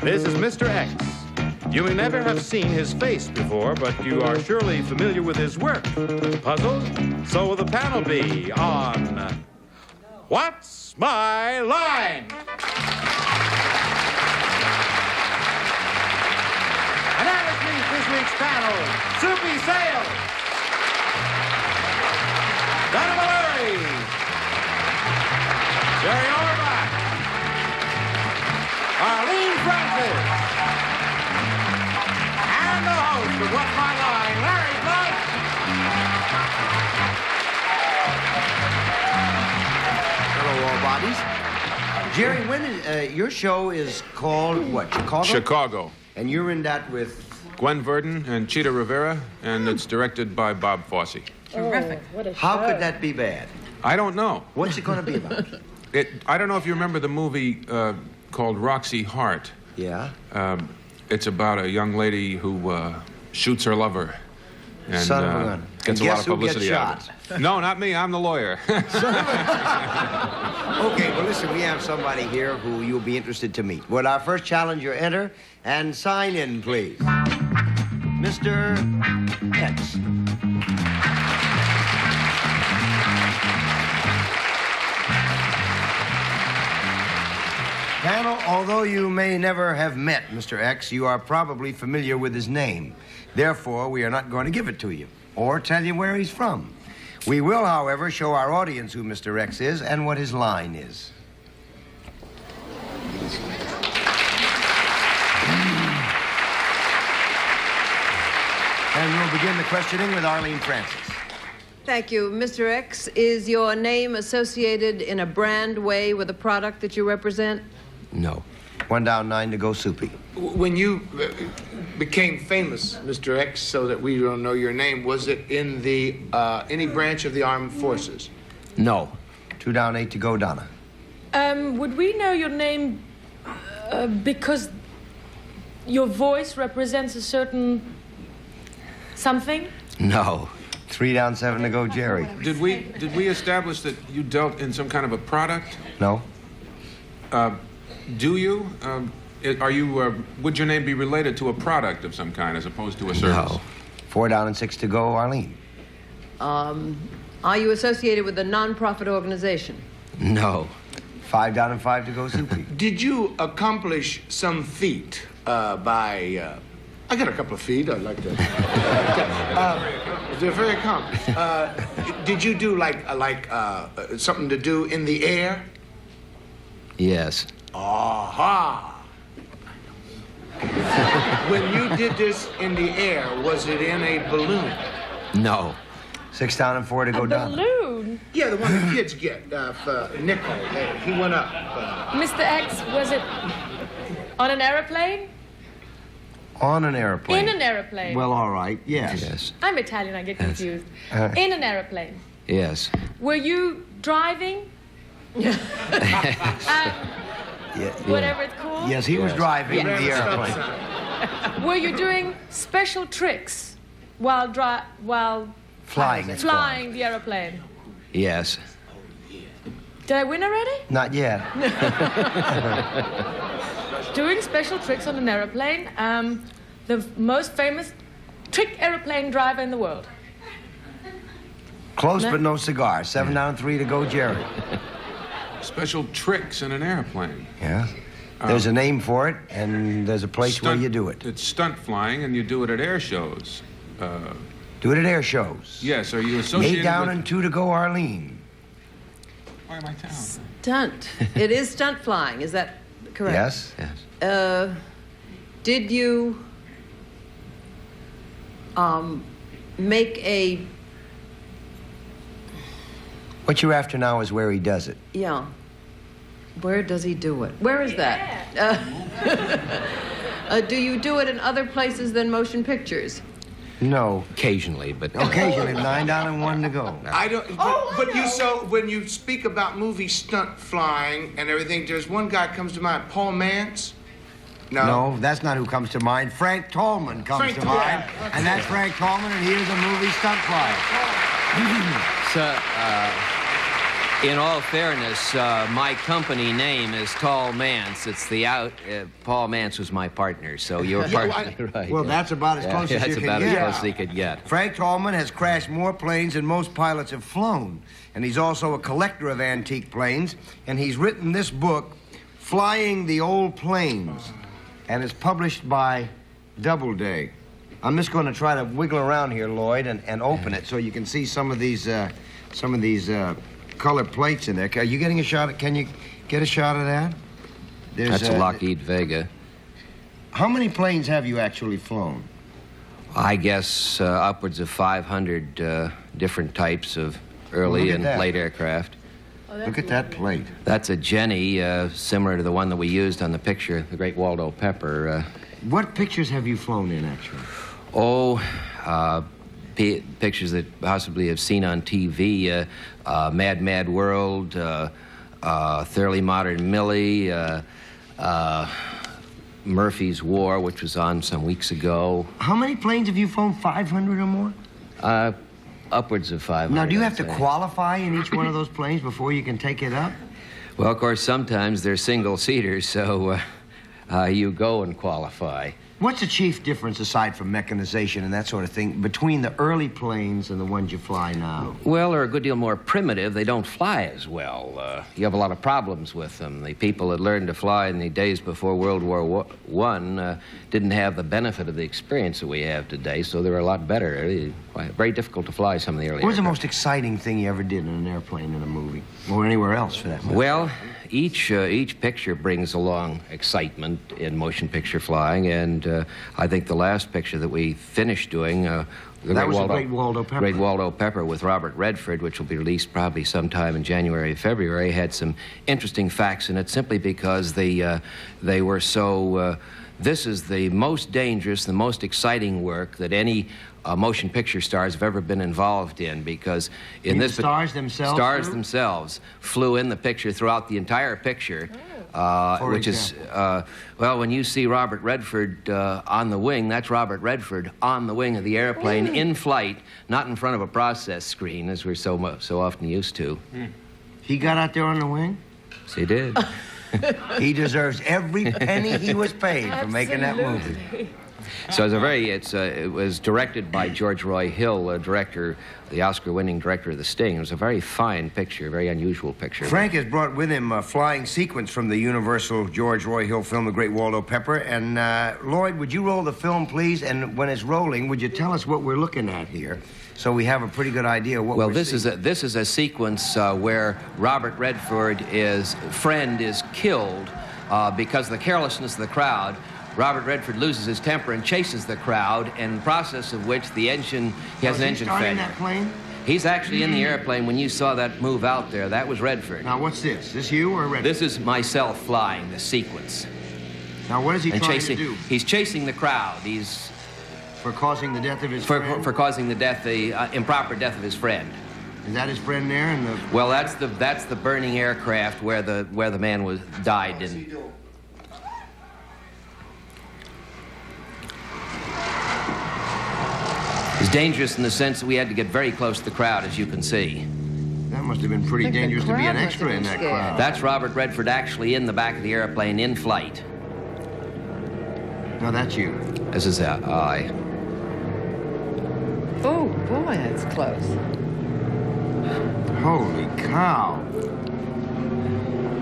This is Mr. X. You may never have seen his face before, but you are surely familiar with his work. Puzzled? So will the panel be on What's My Line? And now let's meet this week's panel, Soupy Sales, Donna Mallory, Jerry Orbach, Arlene Francis, and the host of What's My Line, Larry Blyden. Hello, all bodies. Jerry, when is, your show is called what? Chicago? Chicago. And you're in that with? Gwen Verdon and Cheetah Rivera, and it's directed by Bob Fosse. Terrific. What a How show. could that be bad? I don't know. What's it going to be about? I don't know if you remember the movie called Roxy Hart. Yeah? It's about a young lady who shoots her lover. And Son of a gun. gets And a lot guess of who gets publicity out of it. No, not me. I'm the lawyer. Okay, well, listen, we have somebody here who you'll be interested to meet. Would our first challenger enter and sign in, please? Mr. X. Panel, although you may never have met Mr. X, you are probably familiar with his name. Therefore, we are not going to give it to you or tell you where he's from. We will, however, show our audience who Mr. X is and what his line is. And we'll begin the questioning with Arlene Francis. Thank you. Mr. X, is your name associated in a brand way with the product that you represent? No. 1 down, 9 to go, Soupy. When you became famous, Mr. X, so that we don't know your name, was it in the any branch of the armed forces? No. 2 down, 8 to go, Donna. Would we know your name because your voice represents a certain something? No. 3 down, 7 to go, Jerry. Did we establish that you dealt in some kind of a product? No. Do you? Are you? Would your name be related to a product of some kind as opposed to a service? No. 4 down and 6 to go, Arlene. Are you associated with a non-profit organization? No. 5 down and 5 to go, Soupy. Did you accomplish some feat by... I got a couple of feet I'd like to... they're very accomplished. Did you do something to do in the air? Yes. Aha! When you did this in the air, was it in a balloon? No. 6 down and 4 to go, A Donna. balloon? Yeah, the one the kids get for nickel. He went up. Mr. X, was it on an aeroplane? On an airplane. In an aeroplane? Well, all right. Yes. Yes. I'm Italian, I get confused. In an aeroplane. Yes. Were you driving? Whatever it's called? Yes, he was driving the airplane. Were you doing special tricks while Flying. it's called. flying the aeroplane? Yes. Did I win already? Not yet. Doing special tricks on an aeroplane. The most famous trick aeroplane driver in the world. Close, but no cigar. 7 down and 3 to go, Jerry. Special tricks in an airplane. Yeah. There's a name for it, and there's a place where you do it. It's stunt flying, and you do it at air shows. Do it at air shows. Yes. Are you associated 8 down with... and 2 to go, Arlene. Why am I down? Stunt. It is stunt flying, is that correct? Yes. Yes. Did you make a... What you're after now is where he does it. Yeah. Where does he do it? Where is that? Do you do it in other places than motion pictures? No. Occasionally, but... Occasionally, 9 down and 1 to go. I don't. But you so when you speak about movie stunt flying and everything, there's one guy comes to mind, Paul Mance. No, that's not who comes to mind. Frank Tallman comes Frank to Tallman. mind. And that's Frank Tallman, and he is a movie stunt flyer. Sir, In all fairness, my company name is Tall Mance. It's the Paul Mance was my partner, so your partner, right? Well, that's about as close as you that's can about get. as close as he could get. Frank Tallman has crashed more planes than most pilots have flown, and he's also a collector of antique planes, and he's written this book, Flying the Old Planes, and it's published by Doubleday. I'm just going to try to wiggle around here, Lloyd, and open it so you can see some of these colored plates in there. Are you getting a shot? Can you get a shot of that? That's a Lockheed Vega. How many planes have you actually flown? I guess upwards of 500 different types of early and late aircraft. Oh, Look at that plate. That's a Jenny, similar to the one that we used on the picture, the Great Waldo Pepper. What pictures have you flown in, actually? Pictures that possibly have seen on TV, Mad Mad World, Thoroughly Modern Millie, Murphy's War, which was on some weeks ago. How many planes have you flown? 500 or more? Upwards of 500. Now, do you have to qualify in each one of those planes before you can take it up? Well, of course, sometimes they're single-seaters, so you go and qualify. What's the chief difference, aside from mechanization and that sort of thing, between the early planes and the ones you fly now? Well, they're a good deal more primitive. They don't fly as well. You have a lot of problems with them. The people that learned to fly in the days before World War I didn't have the benefit of the experience that we have today, so they're a lot better. Very difficult to fly some of the early What was the aircraft. most exciting thing you ever did in an airplane in a movie? Or anywhere else, for that matter? Well, each picture brings along excitement in motion picture flying, and I think the last picture that we finished doing, the Great Waldo Pepper. Great Waldo Pepper with Robert Redford, which will be released probably sometime in January or February, had some interesting facts in it simply because they were so... this is the most dangerous, the most exciting work that any motion picture stars have ever been involved in, because in this... Stars themselves? Stars themselves flew in the picture throughout the entire picture, which is... well, when you see Robert Redford on the wing, that's Robert Redford on the wing of the airplane, in flight, not in front of a process screen, as we're so often used to. He got out there on the wing? Yes, he did. He deserves every penny he was paid for making that movie. So it was directed by George Roy Hill, the Oscar-winning director of The Sting. It was a very fine picture, a very unusual picture. Frank has brought with him a flying sequence from the Universal George Roy Hill film, The Great Waldo Pepper. And Lloyd, would you roll the film, please? And when it's rolling, would you tell us what we're looking at here, so we have a pretty good idea of what we're seeing? Well, this is a sequence where Robert Redford's friend is killed because of the carelessness of the crowd. Robert Redford loses his temper and chases the crowd, in the process of which he has an engine failure. That plane? He's actually in the airplane when you saw that move out there. That was Redford. Now, what's this? This you or Redford? This is myself flying the sequence. Now, what is he trying to do? He's chasing the crowd. He's... For causing the death of his friend? For causing the improper death of his friend. Is that his friend there? Well, that's the burning aircraft where the man died in. It's dangerous in the sense that we had to get very close to the crowd, as you can see. That must have been pretty dangerous to be an extra in that crowd. That's Robert Redford actually in the back of the airplane in flight. No, that's you. This is I. Oh, boy, that's close. Holy cow.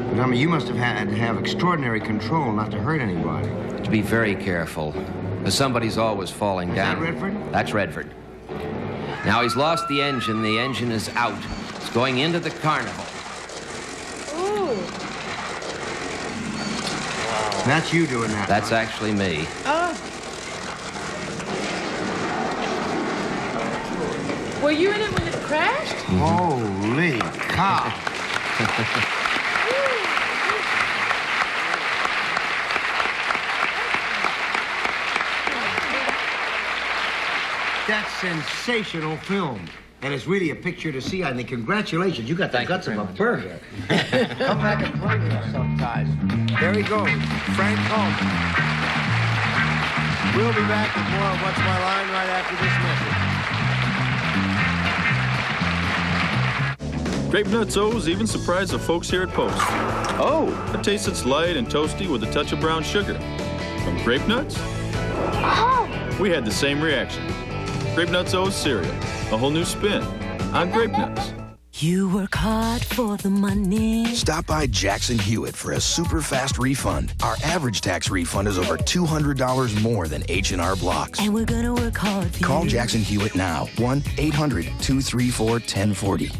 But, I mean, you must have had to have extraordinary control not to hurt anybody. To be very careful. Because somebody's always falling down. Is that Redford? That's Redford. Now he's lost the engine. The engine is out. It's going into the carnival. Ooh. That's you doing that. That's actually me. Oh. Were you in it when it crashed? Holy cow. That's sensational film. And it's really a picture to see. I think, congratulations. You got the guts of a burger. Come back and play with us sometime. There he goes, Frank Tallman. We'll be back with more of What's My Line right after this message. Grape Nuts O's even surprised the folks here at Post. Oh! A taste that's light and toasty with a touch of brown sugar. From Grape Nuts? Oh! We had the same reaction. Grape Nuts O's cereal. A whole new spin on Grape Nuts. You work hard for the money. Stop by Jackson Hewitt for a super fast refund. Our average tax refund is over $200 more than H&R Blocks. And we're gonna work hard for Call you. Jackson Hewitt now. 1-800-234-1040.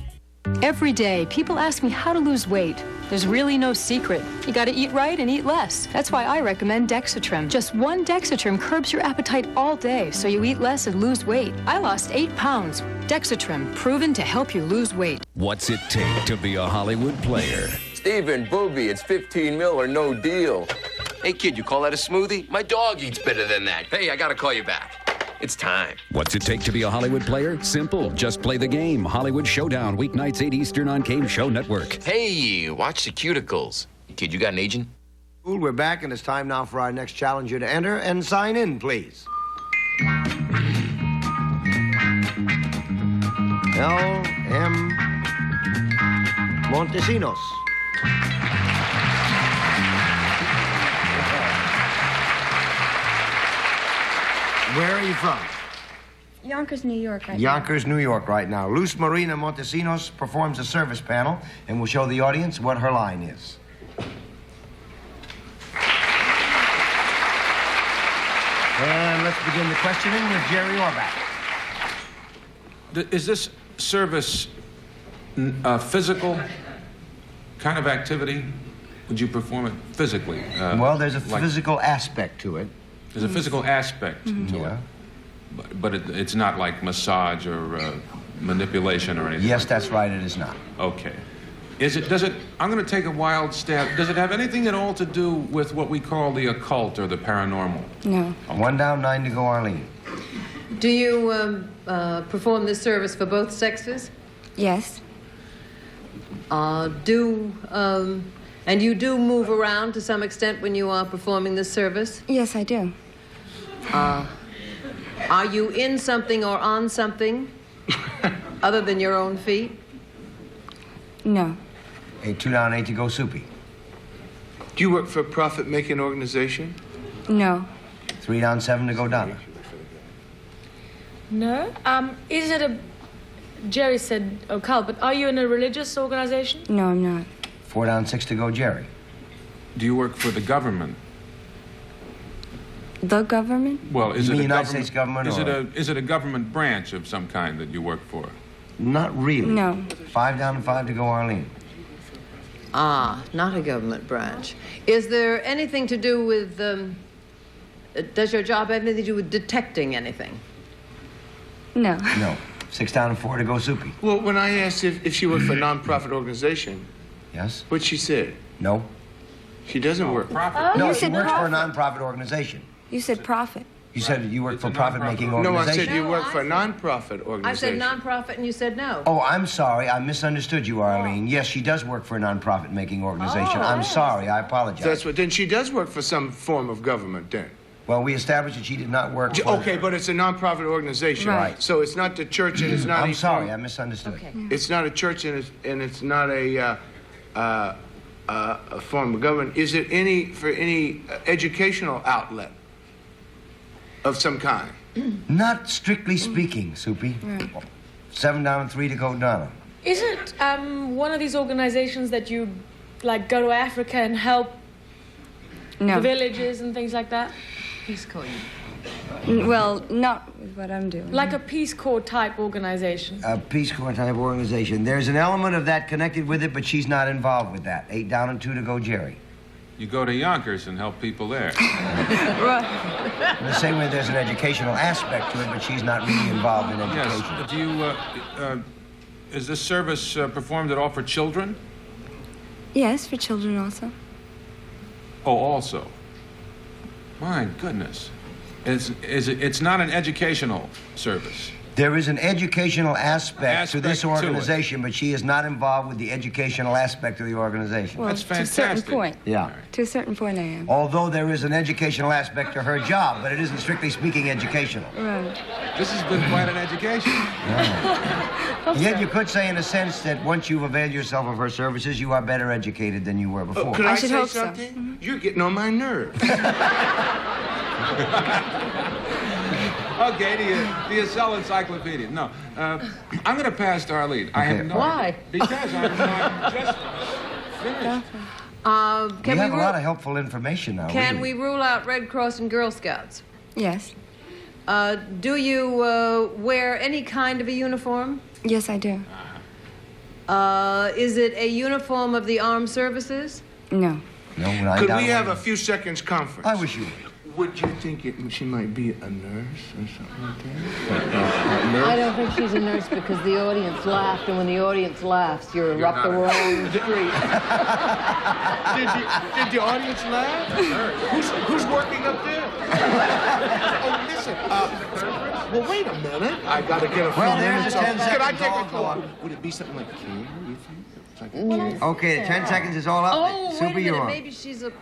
Every day, people ask me how to lose weight. There's really no secret. You gotta eat right and eat less. That's why I recommend Dexatrim. Just one Dexatrim curbs your appetite all day, so you eat less and lose weight. I lost 8 pounds. Dexatrim, proven to help you lose weight. What's it take to be a Hollywood player? Steven, Booby, it's 15 mil or no deal. Hey, kid, you call that a smoothie? My dog eats better than that. Hey, I gotta call you back. It's time. What's it take to be a Hollywood player? Simple. Just play the game. Hollywood Showdown, weeknights 8 Eastern on Game Show Network. Hey, watch the cuticles. Kid, you got an agent? We're back, and it's time now for our next challenger to enter and sign in, please. L.M. Montesinos. Where are you from? Yonkers, New York, right Yonkers, New York, right now. Luz Marina Montesinos performs a service panel and will show the audience what her line is. And let's begin the questioning with Jerry Orbach. Is this service a physical kind of activity? Would you perform it physically? Well, there's a physical aspect to it. There's a physical aspect to it. But it's not like massage or manipulation or anything. Yes, that's right, it is not. Okay. I'm going to take a wild stab. Does it have anything at all to do with what we call the occult or the paranormal? No. 1 down, 9 to go, Arlene. Do you perform this service for both sexes? Yes. And you do move around to some extent when you are performing this service? Yes, I do. Are you in something or on something other than your own feet? No. 2 down, 8 to go, Soupy. Do you work for a profit-making organization? No. 3 down, 7 to go, Donna. No. Is it a... Jerry said occult, but are you in a religious organization? No, I'm not. 4 down, 6 to go, Jerry. Do you work for the government? The government? Well, is You it mean a United government? States government Is it a government branch of some kind that you work for? Not really. No. 5 down and 5 to go, Arlene. Not a government branch. Is there anything to do with, does your job have anything to do with detecting anything? No. No. 6 down and 4 to go, Soupy. Well, when I asked if she worked for a non-profit organization, Yes? what'd she say? No? She doesn't work. Profit? No, you she said works for a profit. non-profit organization. You said profit. You said you work It's for a a profit-making non-profit. No, I organization. said you No, work I for a said- non-profit I organization. said nonprofit and you said no. Oh, I'm sorry. I misunderstood you, Arlene. Yes, she does work for a non-profit-making organization. Oh, I'm yes. sorry. I apologize. That's what. Then she does work for some form of government. Then. Well, we established that she did not work for... Okay, but it's a non-profit organization. Right. So it's not the church, and it's not. I'm a sorry. I form- misunderstood. Okay. It's not a church, and it's not a form of government. Is it for any educational outlet of some kind? Not strictly speaking, Soupy. 7 down and 3 to go, Donna. Is it one of these organizations that you, like, go to Africa and help No. the villages and things like that? Peace Corps. Well, not with what I'm doing. Like a Peace Corps type organization? A Peace Corps type organization. There's an element of that connected with it, but she's not involved with that. 8 down and 2 to go, Jerry. You go to Yonkers and help people there. In the same way there's an educational aspect to it, but she's not really involved in education. Yes. Do you? Is this service performed at all for children? Yes, for children also. Oh, also. My goodness. It's not an educational service. There is an educational aspect to this Aspect to it. organization, but she is not involved with the educational aspect of the organization. Well, That's to a certain fantastic. point. Yeah. To a certain point, I am. Although there is an educational aspect to her job, but it isn't strictly speaking educational. Right. This has been quite an education. Yet you could say, in a sense, that once you've availed yourself of her services, you are better educated than you were before. Could I I should say hope so. something? You're getting on my nerves. Okay, do you sell encyclopedias? No. I'm going to pass to Arlene. I have no... Why? Because I'm not just finished. We have a lot of helpful information now. Can really. we rule out Red Cross and Girl Scouts? Yes. Do you wear any kind of a uniform? Yes, I do. Is it a uniform of the armed services? No. No, when I Could down we have when- a few seconds conference? I wish you would. Would you think she might be a nurse or something like that? I don't think she's a nurse because the audience laughed, and when the audience laughs, you're up the wrong street. Did the audience laugh? Who's working up there? Oh, listen. Well, wait a minute. I gotta get a. Well, there's a 10 Can I seconds take all a call? gone. Would it be something like care? You think? Okay, the 10 seconds is all up. Oh, wait a Super, you're minute. on.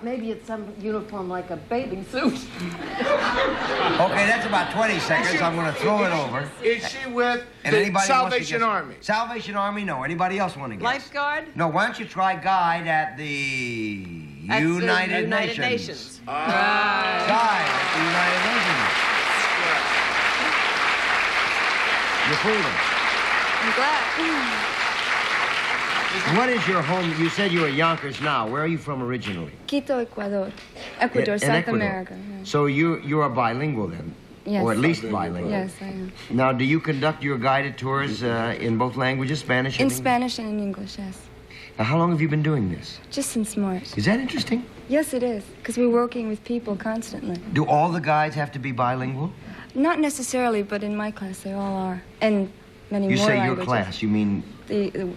Maybe it's some uniform like a bathing suit. Okay, that's about 20 seconds. I'm going to throw it over. Is she with And the anybody wants to Salvation guess- Army? Salvation Army, no. Anybody else want to guess? Lifeguard? No, why don't you try guide at the That's the United United Nations? Nations. Guide at the United Nations. You fooled them. I'm glad. What is your home? You said you were Yonkers now. Where are you from originally? Quito, Ecuador. Ecuador, In South Ecuador. America. Yeah. So you are bilingual then? Yes. Or at least bilingual? Yes, I am. Now, do you conduct your guided tours in both languages, Spanish and In English? Spanish and in English, yes. Now, how long have you been doing this? Just since March. Is that interesting? Yes, it is, because we're working with people constantly. Do all the guides have to be bilingual? Not necessarily, but in my class they all are. And many You more say languages. your class, you mean... The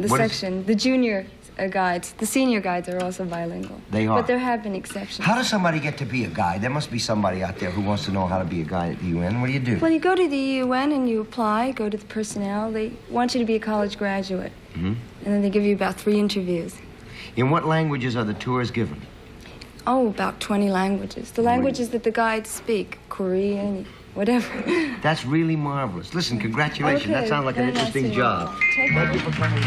What is- section, the junior guides, the senior guides are also bilingual. They are. But there have been exceptions. How does somebody get to be a guide? There must be somebody out there who wants to know how to be a guide at the UN. What do you do? Well, you go to the UN and you apply, go to the personnel. They want you to be a college graduate. Mhm. And then they give you about 3 interviews. In what languages are the tours given? Oh, about 20 languages. The languages that the guides speak, Korean, whatever. That's really marvelous. Listen, congratulations. That Okay, sounds like an very nice interesting to meet you. job. Take Thank care. you for coming.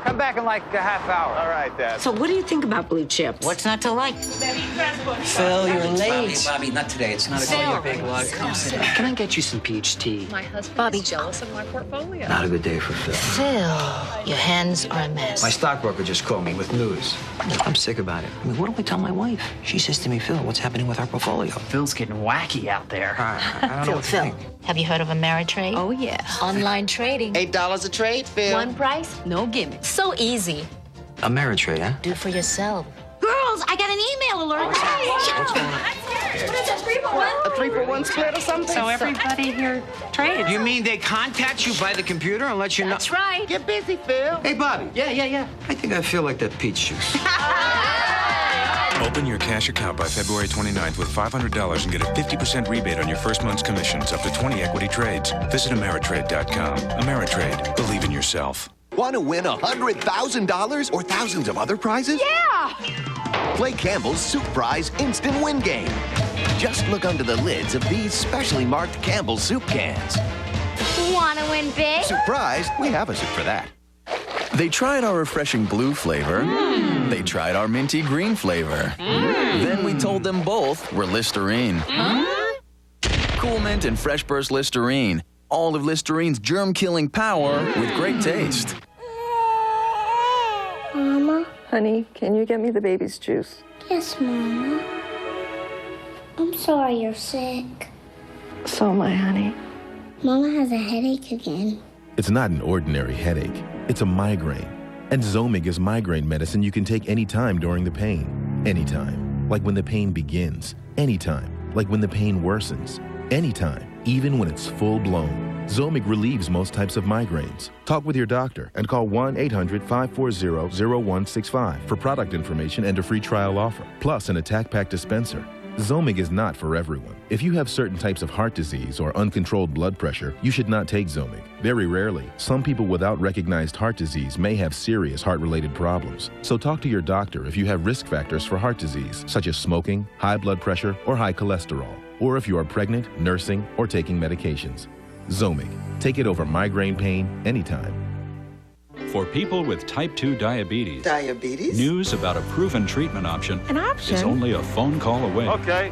Come back in like a half hour. All right, Dad. So what do you think about blue chips? What's not to like? Phil, you're late. Bobby, not today. It's not a Phil. big log. Come sit down. Can I get you some peach tea? My husband is jealous of my portfolio. Not a good day for Phil. Phil, your hands are a mess. My stockbroker just called me with news. I'm sick about it. I mean, what do I tell my wife? She says to me, Phil, what's happening with our portfolio? Phil's getting wacky out there. I don't know what to think. Have you heard of Ameritrade? Oh, yeah. Online trading. $8 a trade, Phil. One price, no gimmicks. So easy. Ameritrade, huh? Do for yourself. Girls, I got an email alert. What's going on? What is it, 3-for-1? A 3-for-1 split or something? So everybody here trades. You mean they contact you by the computer and let you know? That's right. Get busy, Phil. Hey, Bobby. Yeah. I think I feel like that peach juice. Open your cash account by February 29th with $500 and get a 50% rebate on your first month's commissions up to 20 equity trades. Visit Ameritrade.com. Ameritrade. Believe in yourself. Want to win $100,000 or thousands of other prizes? Yeah! Play Campbell's Soup Prize Instant Win Game. Just look under the lids of these specially marked Campbell's soup cans. Want to win big? Surprise, we have a soup for that. They tried our refreshing blue flavor. They tried our minty green flavor. Then we told them both we're Listerine. Cool Mint and Fresh Burst Listerine. All of Listerine's germ-killing power with great taste. Mama? Honey, can you get me the baby's juice? Yes, Mama. I'm sorry you're sick. So am I, honey. Mama has a headache again. It's not an ordinary headache. It's a migraine. And Zomig is migraine medicine you can take anytime during the pain. Anytime. Like when the pain begins. Anytime. Like when the pain worsens. Anytime. Even when it's full-blown. Zomig relieves most types of migraines. Talk with your doctor and call 1-800-540-0165 for product information and a free trial offer, plus an attack pack dispenser. Zomig is not for everyone. If you have certain types of heart disease or uncontrolled blood pressure, you should not take Zomig. Very rarely, some people without recognized heart disease may have serious heart-related problems. So talk to your doctor if you have risk factors for heart disease, such as smoking, high blood pressure, or high cholesterol, or if you are pregnant, nursing, or taking medications. Zomig. Take it over migraine pain anytime. For people with type 2 diabetes, news about a proven treatment option, is only a phone call away. Okay.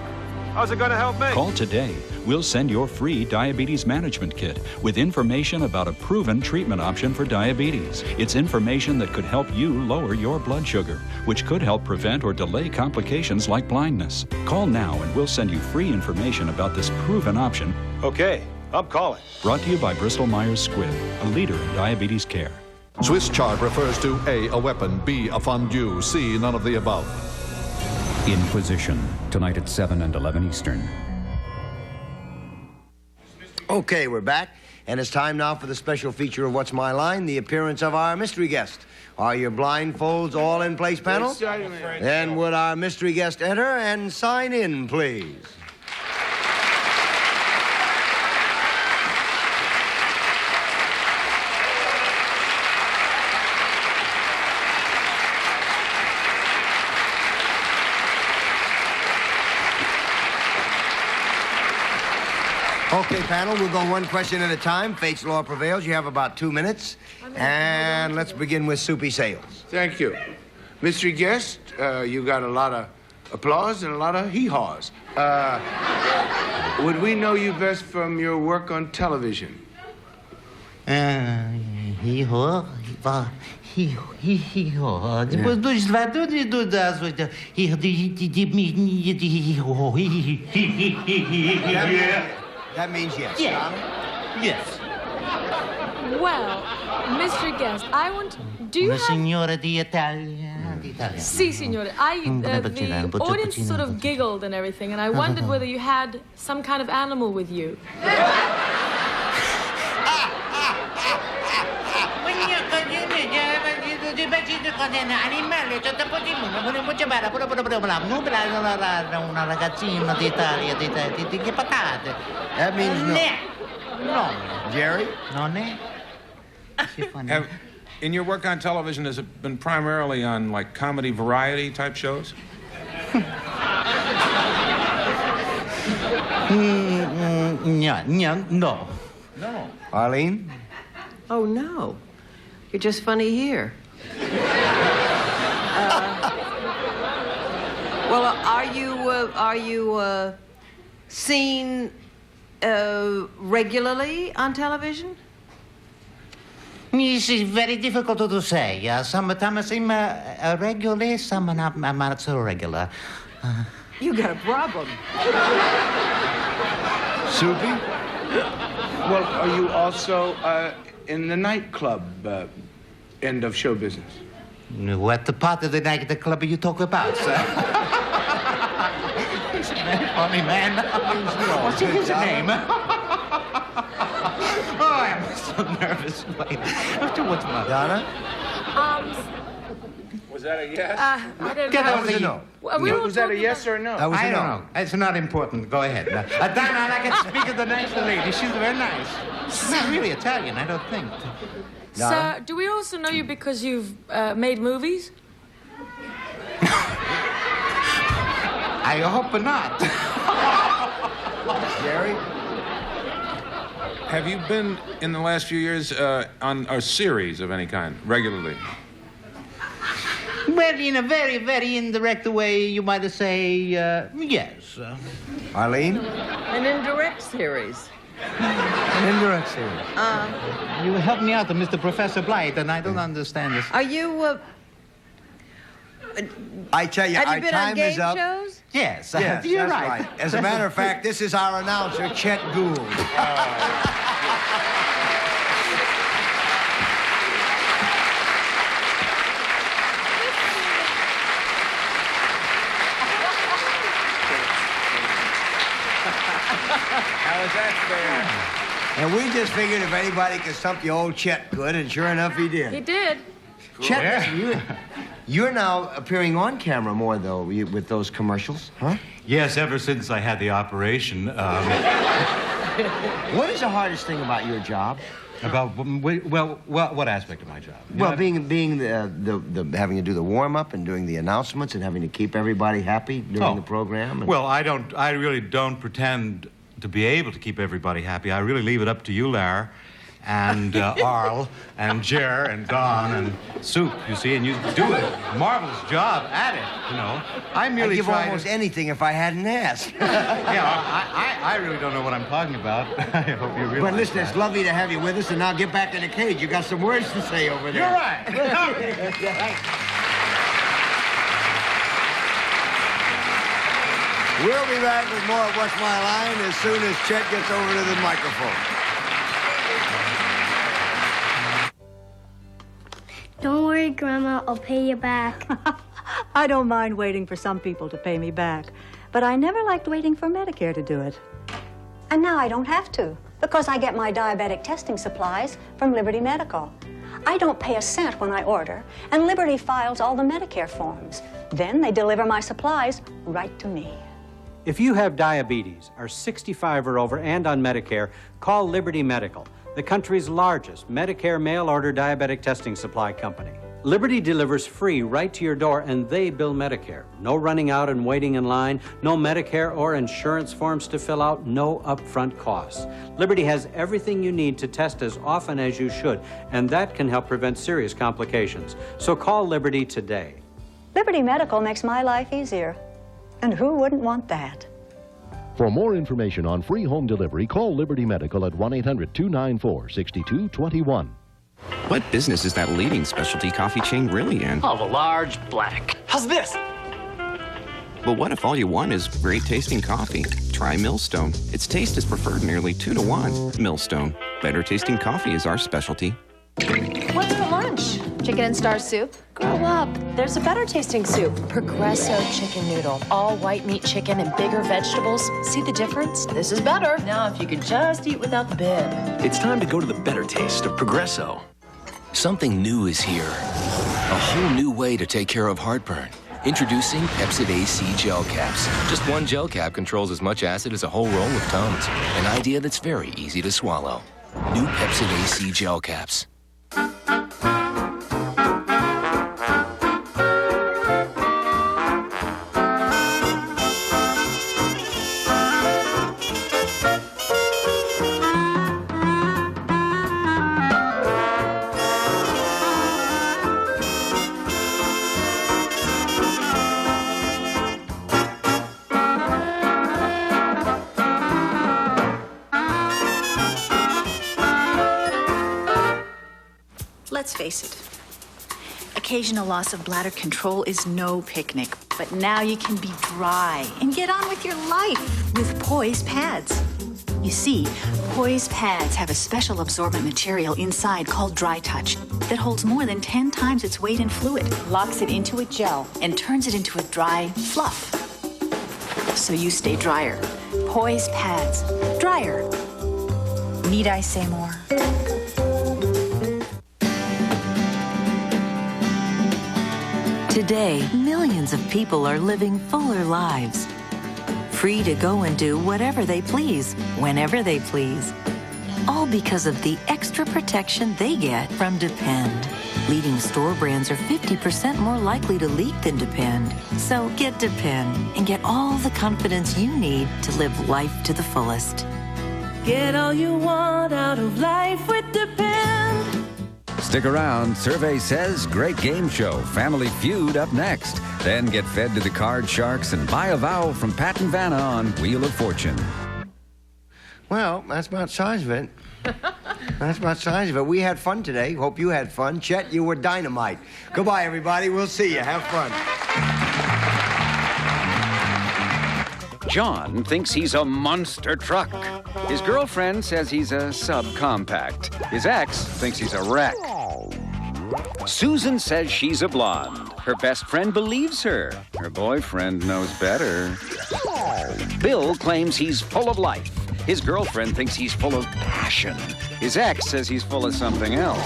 How's it going to help me? Call today. We'll send your free diabetes management kit with information about a proven treatment option for diabetes. It's information that could help you lower your blood sugar, which could help prevent or delay complications like blindness. Call now and we'll send you free information about this proven option. Okay, I'm calling. Brought to you by Bristol-Myers Squibb, a leader in diabetes care. Swiss chard refers to A, a weapon, B, a fondue, C, none of the above. Inquisition, tonight at 7 and 11 Eastern. Okay, we're back, and it's time now for the special feature of What's My Line, the appearance of our mystery guest. Are your blindfolds all in place, panel? Yes, sir. Then would our mystery guest enter and sign in, please? Okay, panel, we'll go one question at a time. Fate's law prevails. You have about 2 minutes. And let's begin with Soupy Sales. Thank you. Mystery guest, you got a lot of applause and a lot of hee-haws. Would we know you best from your work on television? Hee-haw? Hee-haw. Depois dos That means yes. Yeah. Yes. Well, mystery guest, I want... Do you have... Signora di Italia. Si, signore. The audience sort of giggled and everything, and I wondered whether you had some kind of animal with you. Una ragazzina d'Italia, di patate. That means no. No. Jerry? Non è? In your work on television, has it been primarily on, like, comedy variety type shows? No. No. Arlene? Oh, no. You're just funny here. Well, are you seen regularly on television? It's very difficult to say. Sometimes I'm regular, sometimes I'm not so regular. You got a problem. Soupy? Well, are you also in the nightclub end of show business? What part of the nightclub are you talking about, sir? He's a very funny man. What's his name? Oh, I'm so nervous. Wait. What's my... Donna? Was that a yes? I don't That know. was a no. Was that a yes or a no? That was a I no. don't know. It's not important. Go ahead. Donna, I can speak to the nice lady. She's very nice. She's not really Italian, I don't think. Sir, do we also know you because you've made movies? I hope not. Jerry? Have you been, in the last few years, on a series of any kind, regularly? Well, in a very, very indirect way, you might say, yes. Arlene? An indirect series. An indirect series. You help me out, Mr. Professor Blyden. I don't understand this. Are you, I tell you, have our you been time on game is up. shows? Yes, Yes, you're that's right. As a matter of fact, this is our announcer, CHET GOULD. How is that fair? And we just figured if anybody could stump the old Chet could, and sure enough he did. He did. Chet, You're now appearing on camera more, though, with those commercials, huh? Yes, ever since I had the operation. What is the hardest thing about your job? About, well, what aspect of my job? Well, being the having to do the warm-up and doing the announcements and having to keep everybody happy during the program. Well, I really don't pretend to be able to keep everybody happy. I really leave it up to you, Lar, and Arl, and Jer, and Don, and Soup, you see, and you do a marvelous job at it, you know. I merely I'd give try almost anything if I hadn't asked. Yeah, I really don't know what I'm talking about. I hope you realize But listen, that. it's lovely to have you with us, and now get back in the cage. You got some words to say over there. You're right. We'll be back with more of What's My Line as soon as Chet gets over to the microphone. Don't worry, Grandma. I'll pay you back. I don't mind waiting for some people to pay me back, but I never liked waiting for Medicare to do it. And now I don't have to, because I get my diabetic testing supplies from Liberty Medical. I don't pay a cent when I order, and Liberty files all the Medicare forms. Then they deliver my supplies right to me. If you have diabetes, are 65 or over, and on Medicare, call Liberty Medical, the country's largest Medicare mail-order diabetic testing supply company. Liberty delivers free right to your door, and they bill Medicare. No running out and waiting in line, no Medicare or insurance forms to fill out, no upfront costs. Liberty has everything you need to test as often as you should, and that can help prevent serious complications. So call Liberty today. Liberty Medical makes my life easier. And who wouldn't want that? For more information on free home delivery, call Liberty Medical at 1-800-294-6221. What business is that leading specialty coffee chain really in? Oh, a large black. How's this? But what if all you want is great tasting coffee? Try Millstone. Its taste is preferred nearly 2-to-1. Millstone. Better tasting coffee is our specialty. What's for lunch? Chicken and star soup? Grow up. There's a better tasting soup. Progresso chicken noodle. All white meat chicken and bigger vegetables. See the difference? This is better. Now, if you could just eat without the bib. It's time to go to the better taste of Progresso. Something new is here. A whole new way to take care of heartburn. Introducing Pepsid AC Gel Caps. Just one gel cap controls as much acid as a whole roll of Tums. An idea that's very easy to swallow. New Pepsid AC Gel Caps. Let's face it, occasional loss of bladder control is no picnic. But now you can be dry and get on with your life with Poise pads. You see, Poise pads have a special absorbent material inside called Dry Touch that holds more than 10 times its weight in fluid, locks it into a gel, and turns it into a dry fluff. So you stay drier. Poise pads. Drier. Need I say more? Today, millions of people are living fuller lives, free to go and do whatever they please, whenever they please, all because of the extra protection they get from Depend. Leading store brands are 50% more likely to leak than Depend. So get Depend and get all the confidence you need to live life to the fullest. Get all you want out of life with Depend. Stick around. Survey says great game show. Family Feud up next. Then get fed to the card sharks and buy a vowel from Pat and Vanna on Wheel of Fortune. Well, that's about size of it. That's about size of it. We had fun today. Hope you had fun. Chet, you were dynamite. Goodbye, everybody. We'll see you. Have fun. John thinks he's a monster truck. His girlfriend says he's a subcompact. His ex thinks he's a wreck. Susan says she's a blonde. Her best friend believes her. Her boyfriend knows better. Bill claims he's full of life. His girlfriend thinks he's full of passion. His ex says he's full of something else.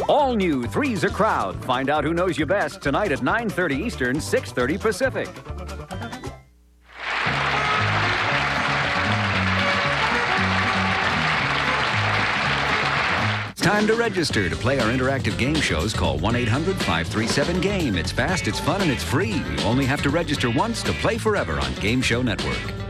All new Three's a Crowd. Find out who knows you best tonight at 9:30 Eastern, 6:30 Pacific. It's time to register to play our interactive game shows. Call 1-800-537-GAME. It's fast, it's fun, and it's free. You only have to register once to play forever on Game Show Network.